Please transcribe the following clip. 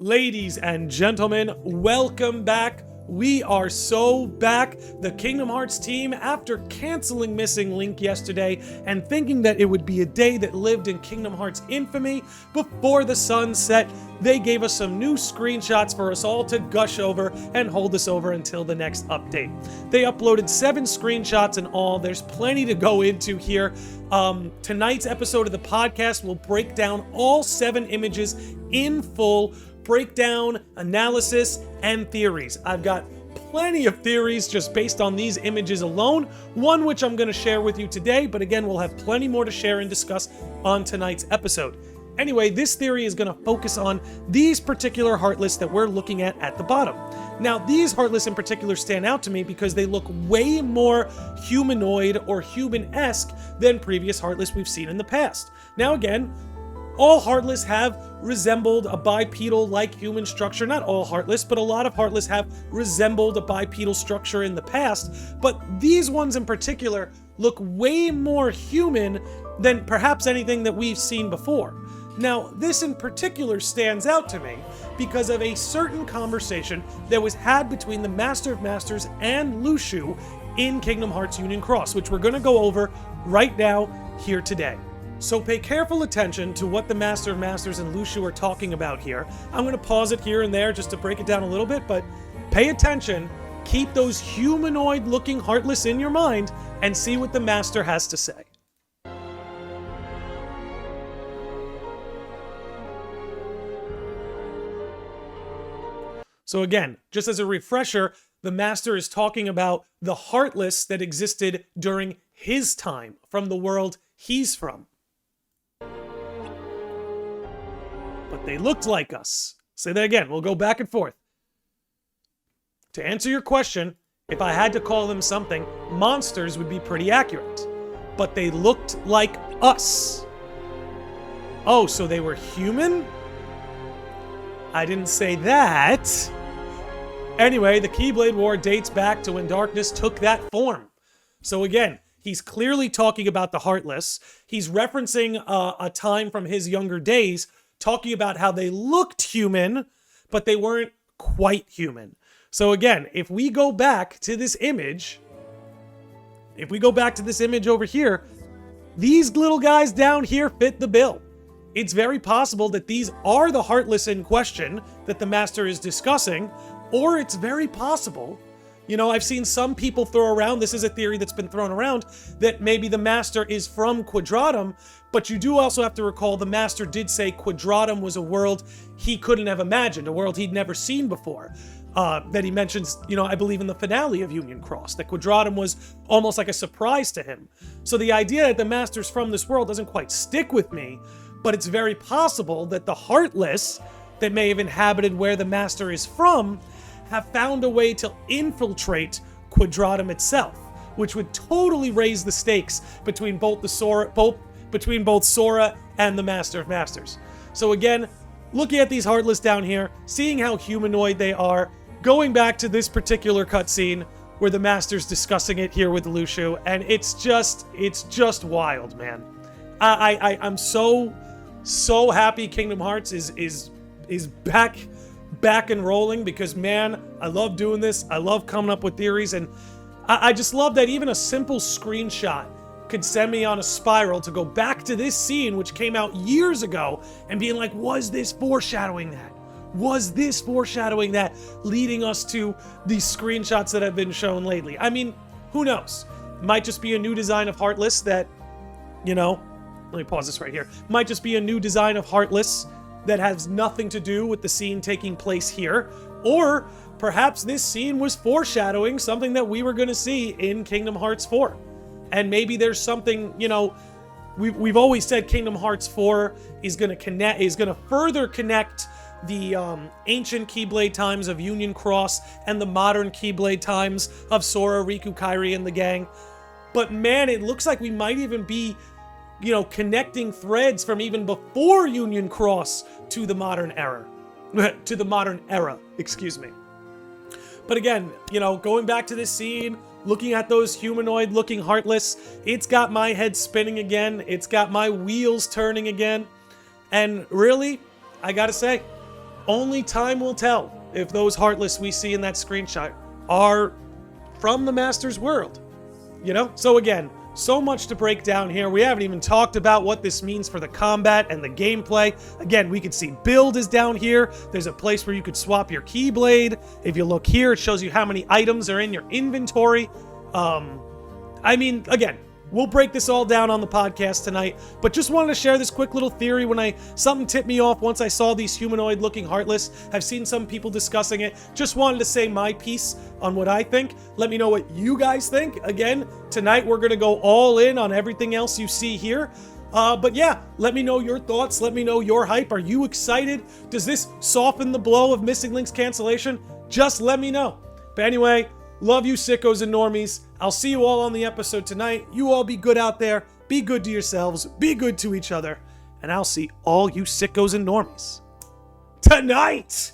Ladies and gentlemen, welcome back. We are so back. The Kingdom Hearts team, after canceling Missing Link yesterday and thinking that it would be a day that lived in Kingdom Hearts infamy, before the sun set, they gave us some new screenshots for us all to gush over and hold us over until the next update. They uploaded 7 screenshots in all. There's plenty to go into here. Tonight's episode of the podcast will break down all 7 images in full, breakdown, analysis, and theories. I've got plenty of theories just based on these images alone, one which I'm going to share with you today, but again, we'll have plenty more to share and discuss on tonight's episode. Anyway, this theory is going to focus on these particular Heartless that we're looking at the bottom. Now, these Heartless in particular stand out to me because they look way more humanoid or human-esque than previous Heartless we've seen in the past. Now again, all Heartless have resembled a bipedal-like human structure. Not all Heartless, but a lot of Heartless have resembled a bipedal structure in the past. But these ones in particular look way more human than perhaps anything that we've seen before. Now, this in particular stands out to me because of a certain conversation that was had between the Master of Masters and Luxu in Kingdom Hearts Union Cross, which we're going to go over right now here today. So pay careful attention to what the Master of Masters and Luxu are talking about here. I'm going to pause it here and there just to break it down a little bit, but pay attention, keep those humanoid-looking Heartless in your mind, and see what the Master has to say. So again, just as a refresher, the Master is talking about the Heartless that existed during his time, from the world he's from. But they looked like us. Say that again, we'll go back and forth. To answer your question, if I had to call them something, monsters would be pretty accurate. But they looked like us. Oh, so they were human? I didn't say that. Anyway, the Keyblade War dates back to when darkness took that form. So again, he's clearly talking about the Heartless. He's referencing a time from his younger days, talking about how they looked human, but they weren't quite human. So again, if we go back to this image, over here, these little guys down here fit the bill. It's very possible that these are the Heartless in question that the Master is discussing, or it's very possible, you know, I've seen some people throw around, this is a theory that's been thrown around, that maybe the Master is from Quadratum, but you do also have to recall the Master did say Quadratum was a world he couldn't have imagined, a world he'd never seen before. That he mentions, you know, I believe in the finale of Union Cross, that Quadratum was almost like a surprise to him. So the idea that the Master's from this world doesn't quite stick with me, but it's very possible that the Heartless that may have inhabited where the Master is from have found a way to infiltrate Quadratum itself, which would totally raise the stakes between both Sora and the Master of Masters. So again, looking at these Heartless down here, seeing how humanoid they are, going back to this particular cutscene where the Master's discussing it here with Luxu, and it's just wild, man. I'm so happy Kingdom Hearts is back and rolling, because man, I love doing this. I love coming up with theories, and I just love that even a simple screenshot could send me on a spiral to go back to this scene which came out years ago and being like, was this foreshadowing that? Was this foreshadowing that, leading us to these screenshots that have been shown lately? I mean, who knows? Might just be a new design of Heartless that, you know, let me pause this right here. Might just be a new design of Heartless that has nothing to do with the scene taking place here. Or perhaps this scene was foreshadowing something that we were going to see in Kingdom Hearts 4. And maybe there's something, you know, we've always said Kingdom Hearts 4 is going to further connect the ancient Keyblade times of Union Cross and the modern Keyblade times of Sora, Riku, Kairi, and the gang. But man, it looks like we might even be, you know, connecting threads from even before Union Cross to the modern era. Excuse me. But again, you know, going back to this scene, looking at those humanoid-looking Heartless, it's got my head spinning again. It's got my wheels turning again. And really, I gotta say, only time will tell if those Heartless we see in that screenshot are from the Master's world. You know? So again, so much to break down here. We haven't even talked about what this means for the combat and the gameplay. Again, we can see build is down here. There's a place where you could swap your Keyblade. If you look here, it shows you how many items are in your inventory. I mean, again, we'll break this all down on the podcast tonight, but just wanted to share this quick little theory something tipped me off once I saw these humanoid-looking Heartless. I've seen some people discussing it. Just wanted to say my piece on what I think. Let me know what you guys think. Again, tonight we're going to go all in on everything else you see here. But yeah, let me know your thoughts. Let me know your hype. Are you excited? Does this soften the blow of Missing Link's cancellation? Just let me know. But anyway, love you sickos and normies. I'll see you all on the episode tonight. You all be good out there. Be good to yourselves. Be good to each other. And I'll see all you sickos and normies tonight.